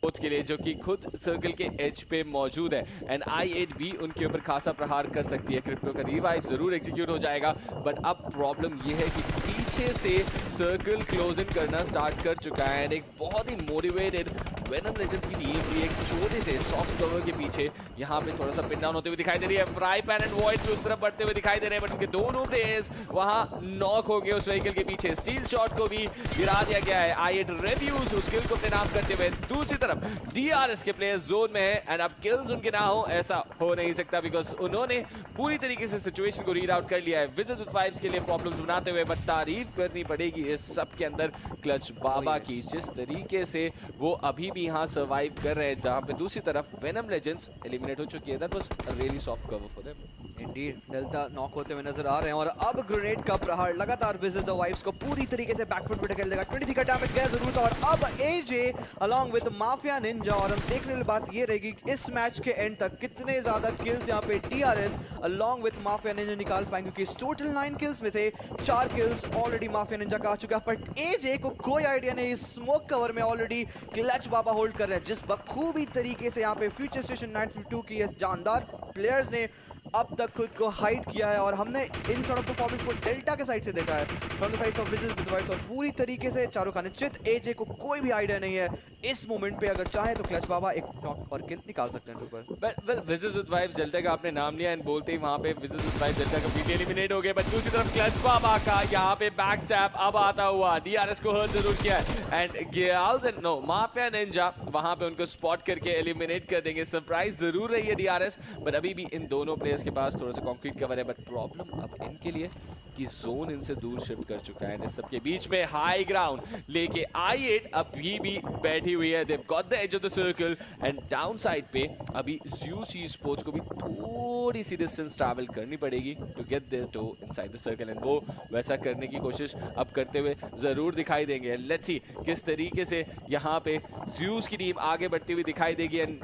के लिए जो कि खुद सर्कल के एज पे मौजूद है एंड i8 भी उनके ऊपर खासा प्रहार कर सकती है। क्रिप्टो का रिवाइव जरूर एग्जीक्यूट हो जाएगा बट अब प्रॉब्लम ये है कि पीछे से सर्कल क्लोज इन करना स्टार्ट कर चुका है एंड एक बहुत ही मोटिवेटेड वेनम लेजेंड्स की टीम भी एक छोटे से सॉफ्ट कवर के पीछे यहाँ पे थोड़ा सा पिन डाउन होते हुए दिखाई दे रही है। फ्राई पैन एंड वॉइड भी उस तरफ बढ़ते हुए दिखाई दे रहे हैं बट उनके दोनों प्लेयर्स वहाँ नॉक हो गए उस व्हीकल के पीछे। स्टील शॉट को भी गिरा दिया गया है। i8 रिव्यूज उस किल को अपने नाम करते हुए। दूसरी तरफ DRS के प्लेयर्स जोन में है एंड अब किल्स उनके ना हो ऐसा हो नहीं सकता बिकॉज उन्होंने पूरी तरीके से सिचुएशन को रीड आउट कर लिया है। विजिट्स विद वाइब्स के लिए प्रॉब्लम्स बनाते हुए बट तारीफ करनी पड़ेगी इस सब के अंदर क्लच बाबा की, जिस तरीके से वो अभी भी यहाँ सर्वाइव कर रहे हैं जहाँ पे दूसरी तरफ वेनम लेजेंड्स एलिमिनेट हो चुकी है। That was a really soft cover for them. Indeed delta knock होते हुए नजर आ रहे हैं और अब ग्रेनेड का प्रहार लगातार विजिट द वाइब्स को पूरी तरीके से बैकफुट पे ढकेल देगा। 23 का डैमेज गया जरूर था और अब एजे अलोंग विद माफिया निंजा और हम देखने वाली बात ये रहेगी इस मैच के एंड तक कितने ज्यादा किल्स यहाँ पे DRS along with mafia Ninja निकाल पाएंगे क्योंकि टोटल 9 किल्स में से 4 किल्स ऑलरेडी माफिया निंजा का आ चुका है बट एजे को कोई आइडिया नहीं। स्मोक कवर में ऑलरेडी क्लच बाबा होल्ड कर रहे हैं जिस बखूबी तरीके से यहाँ पे फ्यूचर स्टेशन 952 की इस जानदार प्लेयर्स ने अब तक खुद को हाइड किया है और हमने इन सॉर्ट ऑफ परफॉर्मेंस को डेल्टा के साइड से देखा है from the sides of visits with vibes और पूरी तरीके से चारों खाने चित एजे को कोई भी आइडिया नहीं है इस मोमेंट पे अगर चाहे तो क्लच बाबा एक नॉक और किल निकाल सकते हैं ऊपर। Well visits with vibes delta का आपने नाम लिया एंड बोलते ही वहां पे visits with vibes delta completely eliminate हो गए बट दूसरी तरफ क्लच बाबा का यहां पे बैक स्टैप अब आता हुआ DRS को हर्ट जरूर किया है एंड गियाल्स एंड नो माफिया निंजा वहां पे उनको स्पॉट करके एलिमिनेट कर देंगे। सरप्राइज जरूर रही है DRS बट अभी भी इन दोनों प्लेयर्स के पास थोड़ा सा कंक्रीट कवर है बट प्रॉब्लम अब इनके लिए कि जोन इनसे दूर शिफ्ट कर चुका है। इस सबके बीच में हाई ग्राउंड लेके i8 अभी भी बैठी हुई है। They've got the edge of the circle and down side पे अभी Zeus Esports को भी थोड़ी सी डिस्टेंस ट्रैवल करनी पड़ेगी to get there to inside the circle and वो वैसा करने की कोशिश अब करते हुए जरूर दिखाई देंगे। लेट्स सी किस तरीके से यहाँ पे Zeus की टीम आगे बढ़ती हुई दिखाई देगी एंड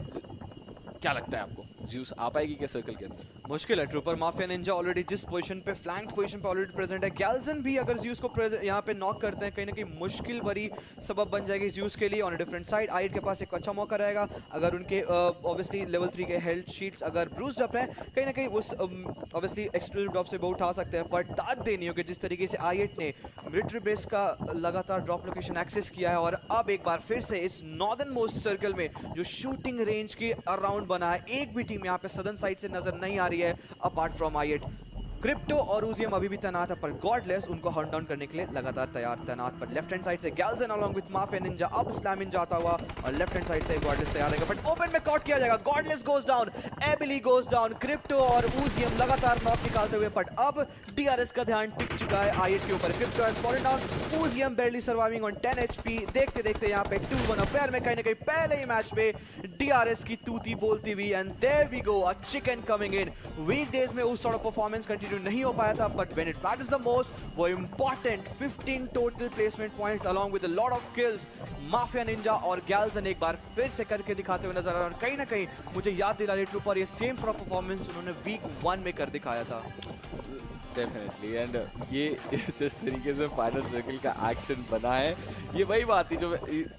क्या लगता है आपको Zeus आ पाएगी क्या सर्कल के अंदर? मुश्किल है ट्रूपर माफिया निंजा ऑलरेडी जिस पोजीशन पे फ्लैंक पोजीशन पे ऑलरेडी प्रेजेंट है। गैल्जन भी अगर Zeus को यहाँ पे नॉक करते हैं कहीं ना कहीं मुश्किल भरी सबब बन जाएगी Zeus के लिए। On a different side i8 के पास एक अच्छा मौका रहेगा अगर उनके ऑब्वियसली लेवल 3 के हेल्थ शीट्स अगर ब्रूस्ड अप है कहीं ना कहीं उस ऑब्वियसली एक्सक्लूसिव ड्रॉप से वो उठा सकते हैं पर दाद देनी होगी जिस तरीके से i8 ने मिलिट्री बेस का लगातार ड्रॉप लोकेशन एक्सेस किया है और अब एक बार फिर से इस नॉर्दर्न मोस्ट सर्कल में जो शूटिंग रेंज के अराउंड बना है एक भी टीम यहाँ पे सदर्न साइड से नजर नहीं आ रही है अपार्ट फ्रॉम i8। क्रिप्टो और उजियम अभी भी तैनात है पर गॉडलेस उनको हंट डाउन करने के लिए लगातार तैनात पर लेफ्ट हैंड साइड से गैल्जन अलोंग विद माफिया निंजा अब स्लैम इन जाता हुआ और लेफ्ट हैंड साइड से गॉडलेस तैयार रहेगा बट ओपन में कॉट किया जाएगा। गॉडलेस गोज डाउन, एबिली गोज डाउन, क्रिप्टो और उजियम लगातार नॉक निकालते हुए बट अब DRS का ध्यान टिक चुका है i8 के ऊपर। क्रिप्टो हैज फॉलन डाउन, उजियम barely सर्वाइविंग ऑन 10 HP। देखते देखते यहाँ पे 2-1 अफेयर में कहीं ना कहीं पहले ही मैच में DRS की तूती बोलती हुई and there we go a chicken coming in. Weekdays में उस सॉर्ट ऑफ परफॉर्मेंस कंटिन्यू नहीं हो पाया था but when it matters the most वो important 15 total placement points along with a lot of kills mafia Ninja और गैल्जन एक बार फिर से करके दिखाते हुए नजर आ रहा है और कहीं ना कहीं मुझे याद दिला रही ट्रूपर ये सेम परफॉर्मेंस उन्होंने वीक 1 में कर दिखाया था। डेफिनेटली एंड ये जिस तरीके से फाइनल सर्कल का एक्शन बना है ये वही बात थी जो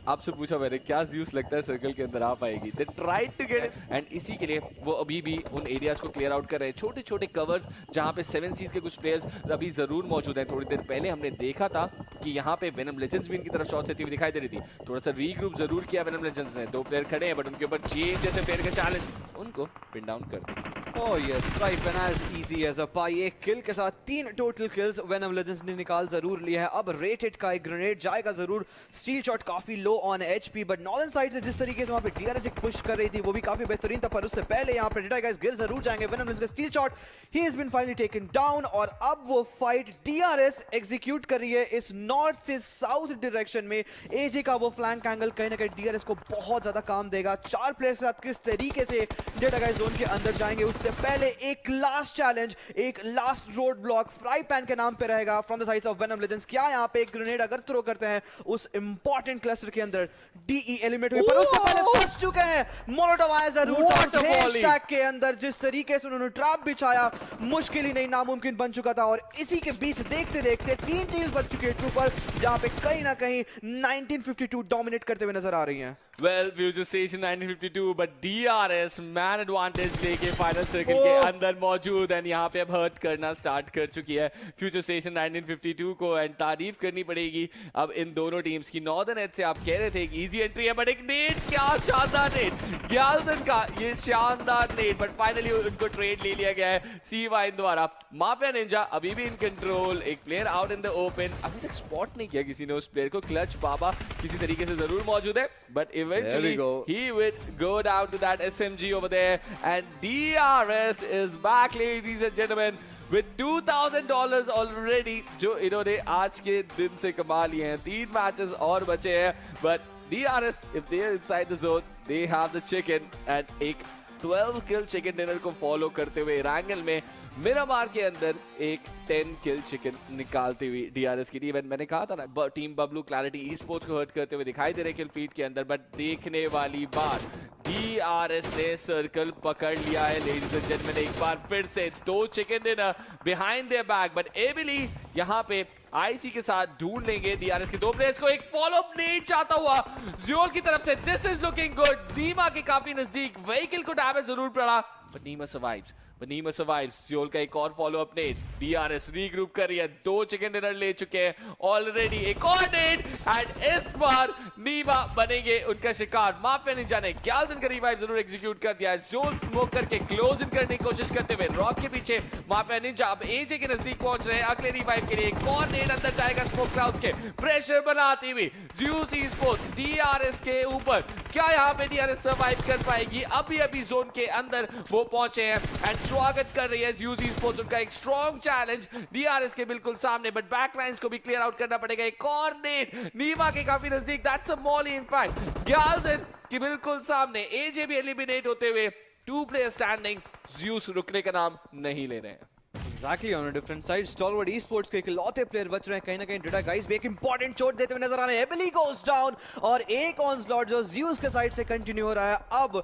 आपसे पूछा मैंने क्या Zeus लगता है सर्कल के अंदर आ पाएगी। They tried to get it and इसी के लिए वो अभी भी उन एरियाज को क्लियर आउट कर रहे हैं छोटे छोटे कवर्स जहाँ पे 7 सीज के कुछ प्लेयर्स अभी जरूर मौजूद हैं। थोड़ी देर पहले हमने देखा था कि यहाँ पे वेनम लेजेंड्स भी इनकी तरफ शॉट सेती हुई दिखाई दे रही थी। थोड़ा सा रीग्रुप जरूर किया वेनम लेजेंड्स ने, 2 प्लेयर खड़े हैं बट उनके ऊपर चेन जैसे प्लेयर का चैलेंज उनको पिन डाउन कर दिया। Oh yes, right when as easy as a pie। एक किल के साथ 3 टोटल किल्स वेनम लेजेंड्स ने निकाल जरूर लिया है। अब रेटेड का एक ग्रेनेड जाएगा जरूर। स्टील शॉट काफी लो on HP but northern side से जिस तरीके से वहां पे DRS एक पुश कर रही थी वो भी काफी बेहतरीन था पर उससे पहले यहाँ पे डेटा गाइस गिर जरूर जाएंगे। वेनम लेजेंड्स का steel shot he has been finally taken down और अब वो फाइट DRS एग्जीक्यूट कर रही है इस नॉर्थ से साउथ डायरेक्शन में। एजे का वो फ्लैंक एंगल कहीं ना कहीं DRS को बहुत ज्यादा काम देगा। 4 प्लेयर्स के साथ किस तरीके से डेटा गाइस जोन के अंदर जाएंगे उससे पहले एक लास्ट चैलेंज, एक last road block fry pan के नाम पे रहेगा from the sides of venom legends. क्या यहाँ पे एक ग्रेनेड अगर थ्रो करते हैं उस इंपॉर्टेंट क्लस्टर के अंदर DE एलिमिनेट हुए पर उससे पहले फंस चुके हैं। मोलोटोव आया जरूर स्टैक के अंदर जिस तरीके से उन्होंने ट्रैप बिछाया मुश्किल ही नहीं नामुमकिन बन चुका था और इसी के बीच देखते देखते 3 टीम्स बच चुकी है ट्रूपर जहां पे कहीं ना कहीं 1952 डोमिनेट करते हुए नजर आ रही हैं। Well, Future Station 1952, but DRS man advantage लेके फाइनल सर्कल के अंदर मौजूद है। यहाँ पे अब हर्ट करना स्टार्ट कर चुकी है Future Station 1952 को, एंड तारीफ करनी पड़ेगी अब इन दोनों टीम्स की। नॉर्दर्न एज से आप कह रहे थे एक इजी एंट्री है, बट एक नेट, क्या शानदार नेट ग्याल्सन का, ये शानदार नेट, बट फाइनली उनको ट्रेड ले लिया गया है C-Wine द्वारा। माफिया निंजा अभी भी इन कंट्रोल, एक player out in the open, अभी तक स्पॉट नहीं किया किसी ने उस प्लेयर को। क्लच बाबा किसी तरीके से जरूर मौजूद है, but eventually he would go down to that SMG over there, and DRS is back, ladies and gentlemen, with $2,000 already जो इन्होंने आज के दिन से कमा लिए हैं। 3 मैचेस और बचे हैं, but DRS if they are inside the zone they have the chicken, and एक 12 kill chicken dinner को फॉलो करते हुए रैंगल में मिरामार के अंदर एक 10 किल चिकन निकालती हुई DRS की टीम। मैंने कहा था ना team Bablu clarity e sports को हर्ट करते हुए दिखाई दे रहे किल फीड के अंदर, बट देखने वाली बात DRS ने सर्कल पकड़ लिया है लेडीज एंड जेंटलमैन। एक बार फिर से 2 chicken dinner behind there back, but एबिली यहाँ पे आईसी के साथ ढूंढ लेंगे DRS के 2 प्लेयर्स को। एक फॉलो अप नेट चाहता हुआ ज़ियोल की तरफ से, दिस इज लुकिंग गुड। नीमा के काफी नजदीक, व्हीकल को डैमेज जरूर पड़ा, बट नीमा सर्वाइव्स। ज़ियोल का एक और follow up net, DRS regroup कर रही है, 2 चिकन डिनर ले चुके हैं ऑलरेडी, एक और नेट, एंड इस बार नीमा बनेंगे उनका शिकार। माफिया निंजा ने ग्याल्सन का रिवाइव जरूर एग्जीक्यूट कर दिया है। ज़ियोल स्मोक करके क्लोज इन करने की कोशिश करते हुए रॉक के पीछे माफिया निंजा अब एजे के नजदीक पहुंच रहे हैं अगले रिवाइव के लिए। एक और नेट अंदर जाएगा स्मोक क्लाउड्स के, प्रेशर बनाती हुई ज़्यूस ई स्पोर्ट्स DRS के ऊपर। क्या यहाँ पे DRS सर्वाइव कर पाएगी? अभी जोन के अंदर वो पहुंचे हैं, एंड स्वागत कर रही है ज़्यूस ई स्पोर्ट्स उनका एक स्ट्रॉन्ग चैलेंज DRS के बिल्कुल सामने, बट बैकलाइंस को भी क्लियर आउट करना पड़ेगा। एक और नेट नीमा के काफी नजदीक, that's a Molly in fact Gyalson के बिल्कुल सामने। एजे भी एलिमिनेट होते हुए, 2 प्लेयर स्टैंडिंग, ज़्यूस रुकने का नाम नहीं ले रहे हैं। Exactly, on a different side, Stalwart Esports के इकलौते प्लेयर बच रहे हैं। कहीं ना कहीं डिडा गाइस भी एक इंपॉर्टेंट चोट देते हुए नजर आ रहे हैं। एबिली गोज डाउन, और एक ऑनस्लॉट जो ज़्यूस के साइड से कंटिन्यू हो रहा है। अब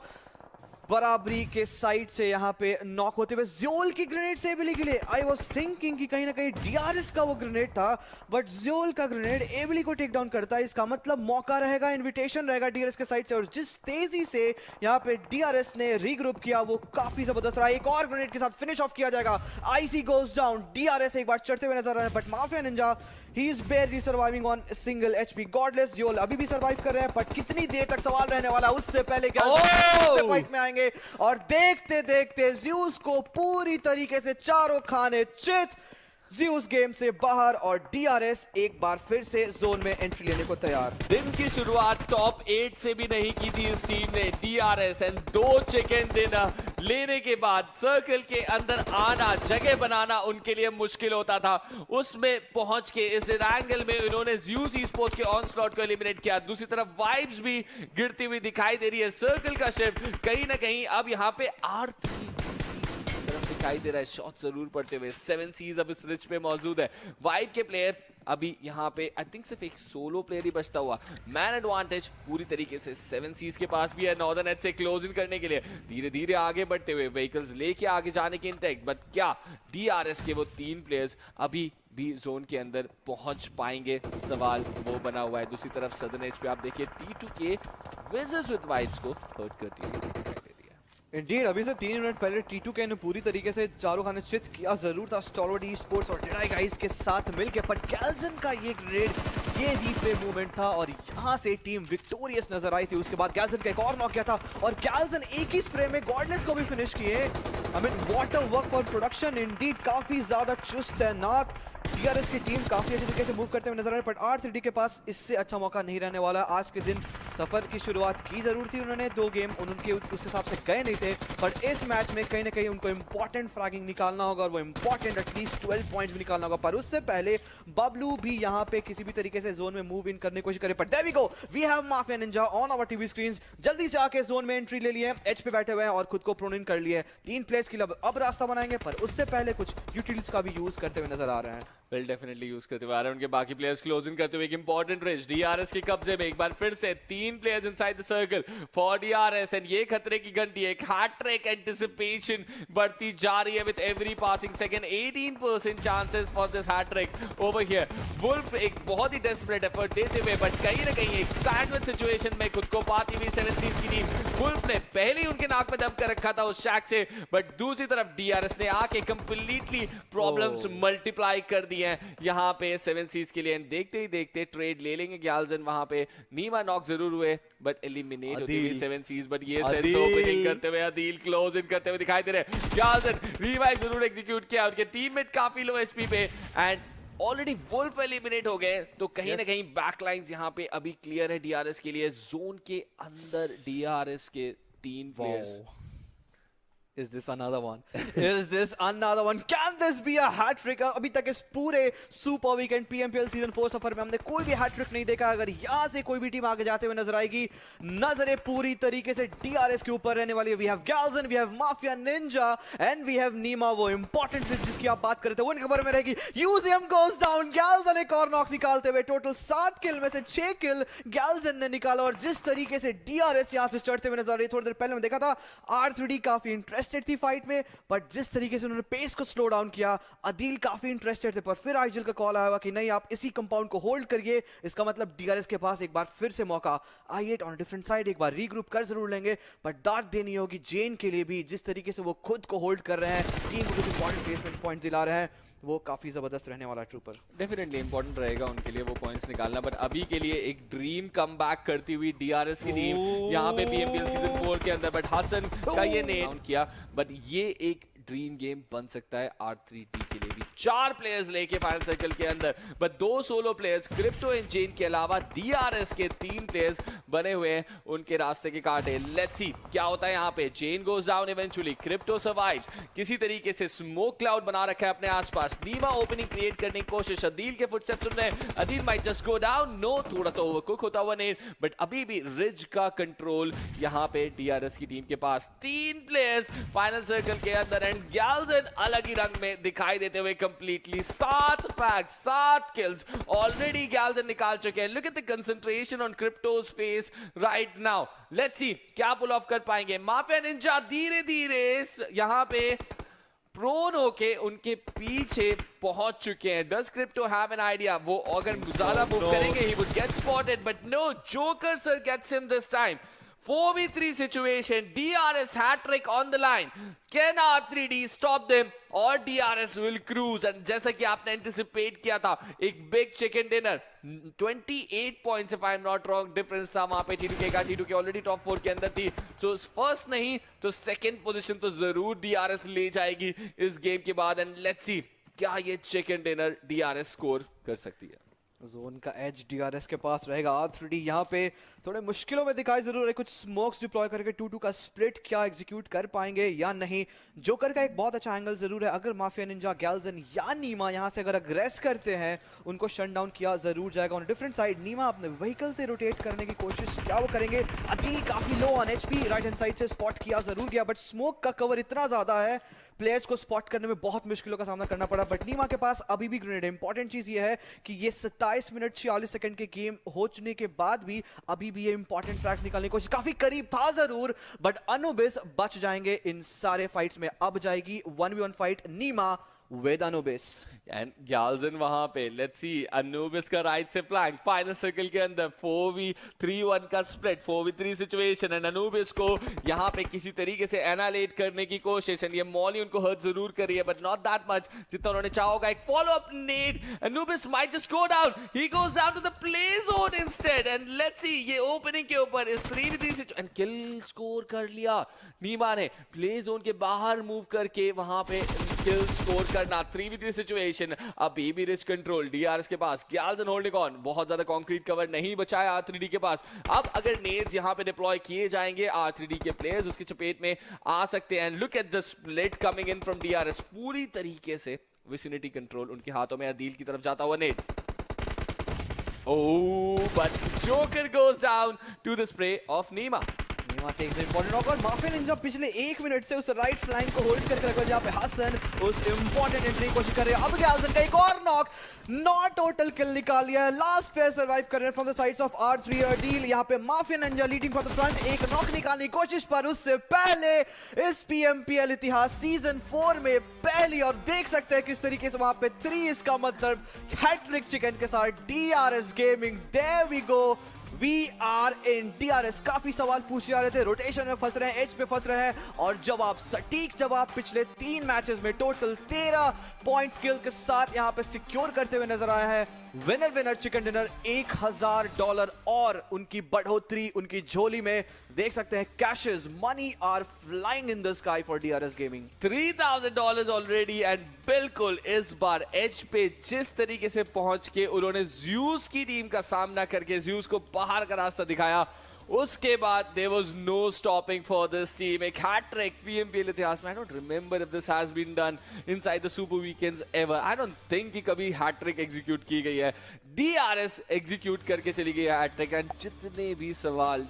बराबरी के साइड से यहाँ पे नॉक होते हुए ज़्योल की ग्रेनेड से एबिली के लिए। आई वाज थिंकिंग कि कहीं ना कहीं DRS का वो ग्रेनेड था, बट ज़्योल का ग्रेनेड एबिली को टेक डाउन करता है। इसका मतलब मौका रहेगा, इनविटेशन रहेगा DRS के साइड से, और जिस तेजी से यहाँ पे DRS ने रीग्रुप किया वो काफी जबरदस्त रहा। एक और ग्रेनेड के साथ फिनिश ऑफ किया जाएगा। आईसी गोज डाउन, DRS एक बार चढ़ते हुए नजर आ रहे हैं, बट माफिया निंजा ही is barely surviving on single HP। Godless ज़्योल अभी भी सर्वाइव कर रहे हैं, बट कितनी देर तक सवाल रहने वाला, उससे पहले क्या फाइट में आएंगे। और देखते देखते ज़्यूस को पूरी तरीके से चारों खाने चित, ज़्यूस गेम से बाहर, और DRS एक बार फिर से जोन में एंट्री लेने को तैयार। दिन की शुरुआत टॉप 8 से भी नहीं की थी इस टीम ने। DRS एंड 2 चिकन डिनर लेने के बाद सर्कल के अंदर आना, जगह बनाना उनके लिए मुश्किल होता था। उसमें पहुंच के इस एंगल में इन्होंने ज़्यूस ई स्पोर्ट्स के ऑनस्लॉट को एलिमिनेट किया। दूसरी तरफ वाइब्स भी गिरती हुई दिखाई दे रही है। सर्कल का शिफ्ट कहीं ना कहीं अब यहाँ पे R3 दिखाई दे रहा है, शॉट जरूर पड़ते हुए। 7 सीज अब इस रिच पे मौजूद है। वाइब के प्लेयर अभी यहाँ पे आई थिंक सिर्फ एक सोलो प्लेयर ही बचता हुआ। मैन एडवांटेज पूरी तरीके से 7 सीज के पास भी है नॉर्दर्न एज से क्लोज इन करने के लिए। धीरे धीरे आगे बढ़ते हुए व्हीकल्स लेके आगे जाने की इंटेक्ट, बट क्या DRS के वो 3 प्लेयर्स अभी भी जोन के अंदर पहुंच पाएंगे? सवाल वो बना हुआ है। दूसरी तरफ सदर्न एज पे आप देखिए T2K विजर्स विद वाइब्स को हर्ट करती है। इंडीड, अभी से 3 मिनट पहले T2K ने पूरी तरीके से चारों खाने चित किया जरूर था स्टॉलवर्ट ई-स्पोर्ट्स और डिडाई गाइस के साथ मिलके, पर गैल्सन का ये ग्रेड, ये रीप्ले मूवमेंट था, और यहाँ से टीम विक्टोरियस नजर आई थी। उसके बाद गैल्सन का एक और नॉक किया था, और गैल्सन एक ही स्प्रे में गॉडलेस को भी फिनिश किए। I mean what a work for production, Indeed काफी ज्यादा चुस्त तैनात। DRS की टीम काफी अच्छे तरीके से मूव करते हुए नजर आ रहे हैं, बट R3D के पास इससे अच्छा मौका नहीं रहने वाला। आज के दिन सफर की शुरुआत की जरूर थी उन्होंने, 2 गेम उनके उस हिसाब से गए नहीं थे, पर इस मैच में कहीं ना कहीं उनको इंपॉर्टेंट फ्रैगिंग निकालना होगा, और वो इंपॉर्टेंट एटलीस्ट 12 पॉइंट्स भी निकालना होगा। पर उससे पहले बबलू भी यहाँ पे किसी भी तरीके से जोन में मूव इन करने की कोशिश करे, पर there we go, we have mafia ninja on our TV screens. जल्दी से आके जोन में एंट्री ले लिए, एच पे बैठे हुए हैं और खुद को प्रोन इन कर लिए। 3 प्लेयर्स के लिए अब रास्ता बनाएंगे, पर उससे पहले कुछ यूटिलिटीज का भी यूज करते हुए नजर आ रहे हैं। वेल डेफिनेटली यूज करते हुए आ रहे हैं उनके बाकी प्लेयर्स क्लोज इन करते हुए एक इंपॉर्टेंट रिच डीआरएस के कब्जे में एक बार फिर से 3 players inside the circle for DRS and ये खतरे की घंटी एक हैट्रिक एंटिसिपेशन बढ़ती जा रही है with every passing second 18% chances for this hat-trick over here wolf एक बहुत ही डेस्परेट एफर्ट देते हुए बट कहीं ना कहीं एक सैंडविच सिचुएशन में खुद को पाती हुई 7 सीज की टीम वुल्फ ने पहले ही उनके नाक में दम कर रखा था उस शैक से बट दूसरी तरफ डीआरएस ने आके कंप्लीटली प्रॉब्लम्स मल्टीप्लाई कर दी हैं यहाँ पे 7 सीज के लिए एंड देखते ही देखते ट्रेड ले लेंगे ग्याल्जन वहां पे नीमा नॉक जरूर हुए बट एलिमिनेट होती हुई 7 सीज बट ये सेंस ओपनिंग करते हुए अदील क्लोज इन करते हुए दिखाई दे रहे हैं ग्याल्जन रिवाइव जरूर एग्जीक्यूट किया उनके टीममेट काफी लो एचपी पे एंड ऑलरेडी वुल्फ एलिमिनेट हो गए तो कहीं ना कहीं बैकलाइंस यहाँ पे अभी क्लियर है डीआरएस के लिए जोन के अंदर डीआरएस के 3 players Is this another one? Is this another one? Can this be a hat trick? अभी तक इस पूरे सुपर वीकेंड PMPL सीजन 4 सफर में हमने कोई भी हैट ट्रिक नहीं देखा। अगर यहाँ से कोई भी टीम आगे जाते हुए नजर आएगी, नजरें पूरी तरीके से DRS के ऊपर रहने वाली है। We have Galzen, we have Mafia Ninja, and we have Nima, वो इंपॉर्टेंट ट्रिक जिसकी आप बात कर रहे थे, वो इनके बारे में रहेगी। UZM goes down, Galzen एक और नॉक निकालते हुए टोटल 7 किल में से 6 किल Galzen ने निकाला और जिस तरीके से DRS यहाँ से चढ़ते हुए नजर आ रही है, थोड़ी देर पहले मैं देखा था R3D काफी इंटरेस्टेड थी फाइट में बट जिस तरीके से उन्होंने पेस को स्लो डाउन किया, अदील काफी इंटरेस्टेड थे पर फिर आइजल का कॉल आया कि नहीं आप इसी कंपाउंड को होल्ड करिए। इसका मतलब डीआरएस के पास एक बार फिर से मौका i8 ऑन डिफरेंट साइड एक बार रीग्रुप कर जरूर लेंगे बट दाद देनी होगी जेन के लिए भी। जिस तरीके से वो खुद को होल्ड कर रहे हैं, टीम को कुछ इंपॉर्टेंट प्लेसमेंट पॉइंट्स दिला रहे हैं, वो काफी जबरदस्त रहने वाला ट्रूपर। डेफिनेटली इंपॉर्टेंट रहेगा उनके लिए वो पॉइंट्स निकालना बट अभी के लिए एक ड्रीम कमबैक करती हुई डीआरएस की टीम यहाँ पे PMPL सीजन 4 के अंदर बट हसन का ये नेट किया बट ये एक ड्रीम गेम बन सकता है R3D के लिए भी। 4 प्लेयर्स लेके फाइनल सर्कल के अंदर but 2 solo players crypto and जेन के अलावा डीआरएस के 3 प्लेयर्स बने हुए हैं उनके रास्ते के कांटे। लेट्स सी क्या होता है यहाँ पे। जेन goes down eventually, crypto survives, किसी तरीके से स्मोक क्लाउड बना रखा है अपने आसपास। नीमा ओपनिंग क्रिएट करने की कोशिश, अदील के फुटस्टेप्स सुन रहे हैं, Adeel might just go down, no थोड़ा सा ओवरकुक होता हुआ नेट बट अभी भी रिज का कंट्रोल यहाँ पे डीआरएस की टीम के पास। 3 प्लेयर्स फाइनल सर्कल के अंदर एंड ग्याल्जन अलग ही रंग में दिखाई देते हुए कंप्लीटली 7 फ्रैग्स 7 किल्स ऑलरेडी ग्याल्जन निकाल चुके हैं। Look at the concentration on क्रिप्टोस face right now. Let's see क्या पुल ऑफ कर पाएंगे। माफिया निंजा धीरे धीरे यहां पे प्रोन होके उनके पीछे पहुंच चुके हैं। Does crypto have an idea? वो अगर ज्यादा मूव करेंगे he would get spotted but no, joker sir gets him this time. 4v3 situation, DRS hat trick on the line. Can R3D stop them or DRS will cruise? And जैसा कि आपने anticipate किया था, एक big chicken dinner, 28 points if I'm not wrong difference था वहाँ पे T2K का। T2K already top 4 के अंदर थी, so first नहीं तो second position तो जरूर DRS ले जाएगी इस गेम के बाद। And let's see क्या ये chicken dinner DRS score कर सकती है। जोन का एज डीआरएस के पास रहेगा। R3D यहाँ पे थोड़े मुश्किलों में दिखाई जरूर है, कुछ स्मोक्स डिप्लॉय करके 2-2 का स्प्लिट क्या एग्जीक्यूट कर पाएंगे या नहीं। जोकर का एक बहुत अच्छा एंगल जरूर है, अगर माफिया निंजा, गैल्जन या नीमा यहाँ से अगर अग्रेस करते हैं उनको शट डाउन किया जरूर जाएगा। ऑन डिफरेंट साइड नीमा अपने व्हीकल से रोटेट करने की कोशिश क्या वो करेंगे। अदील काफी लो on HP, right hand side से स्पॉट किया जरूर गया बट स्मोक का कवर इतना ज्यादा है प्लेयर्स को स्पॉट करने में बहुत मुश्किलों का सामना करना पड़ा। बट नीमा के पास अभी भी ग्रेनेड है। इंपॉर्टेंट चीज ये है कि ये 27 मिनट 46 सेकंड के गेम हो चुने के बाद भी अभी भी ये इंपॉर्टेंट फ्रैग्स निकालने की कोशिश, काफी करीब था जरूर बट अनुबिस बच जाएंगे इन सारे फाइट्स में। अब जाएगी 1v1 fight Nima with Anubis and Galzen वहां पे। Let's see Anubis का राइट से फ्लैंक फाइनल सर्कल के अंदर 4v3-1 का split 4v3 situation and Anubis को यहाँ पे किसी तरीके से एनालेट करने की कोशिश एंड ये मॉली उनको हर्ट जरूर करी है बट नॉट दैट मच जितना उन्होंने चाहा होगा। एक follow up Ned, Anubis might just go down, he goes down to the play zone instead and let's see ये ओपनिंग के ऊपर इस 3v3 situation and kill score कर लिया नीमा ने। प्ले जोन के बाहर मूव करके वहां पे किल स्कोर करना। 3v3 सिचुएशन, अभी भी रिच कंट्रोल डीआरएस के पास। ग्याल्जन होल्डिंग ऑन, बहुत ज्यादा कंक्रीट कवर नहीं बचाया R3D के पास। अब अगर नेड्स यहां पे डिप्लॉय किए जाएंगे R3D के प्लेयर्स उसकी चपेट में आ सकते हैं। Look at the split coming in from DRS, पूरी तरीके से विसिनिटी कंट्रोल उनके हाथों में। अदील की तरफ जाता हुआ नेड, oh but Joker goes down to the spray of Nima. Nima takes the important knock और माफिया निंजा पिछले 1 मिनट से उस राइट फ्लैंक को होल्ड करके रखा, जहां पे हसन उस इंपॉर्टेंट एंट्री की कोशिश कर रहे हैं। अब गैल्सन का एक और नॉक, नॉट टोटल किल निकाल लिया है। लास्ट प्लेयर सर्वाइव कर रहे हैं from the sides of R3 अर्डील। यहां पे mafia Ninja leading from the front, एक नॉक निकालने की कोशिश, पर उससे पहले इस PMPL इतिहास सीजन 4 में पहली, और देख सकते हैं किस तरीके से वहां पे 3 इसका मतलब हैट्रिक चिकन के साथ DRS गेमिंग। There we go, we are in DRS। काफी सवाल पूछे जा रहे थे, रोटेशन में फंस रहे हैं, एज पे फंस रहे हैं, और जवाब सटीक जवाब पिछले 3 मैचेस में टोटल 13 पॉइंट्स किल के साथ यहां पे सिक्योर करते हुए नजर आया है। विनर विनर चिकन डिनर, $1000 और उनकी बढ़ोतरी उनकी झोली में। देख सकते हैं caches, money are flying in the sky for DRS गेमिंग। $3000 ऑलरेडी, एंड बिल्कुल इस बार एज पे जिस तरीके से पहुंच के उन्होंने ज़्यूस की टीम का सामना करके ज़्यूस को बाहर का रास्ता दिखाया, उसके बाद there was no stopping for this team. एक hat-trick PMPL इतिहास में, I don't remember if this has been done inside the Super Weekends ever. I don't think कि कभी hat-trick execute की गई है। DRS execute करके चली गई है hat-trick, and जितने भी सवाल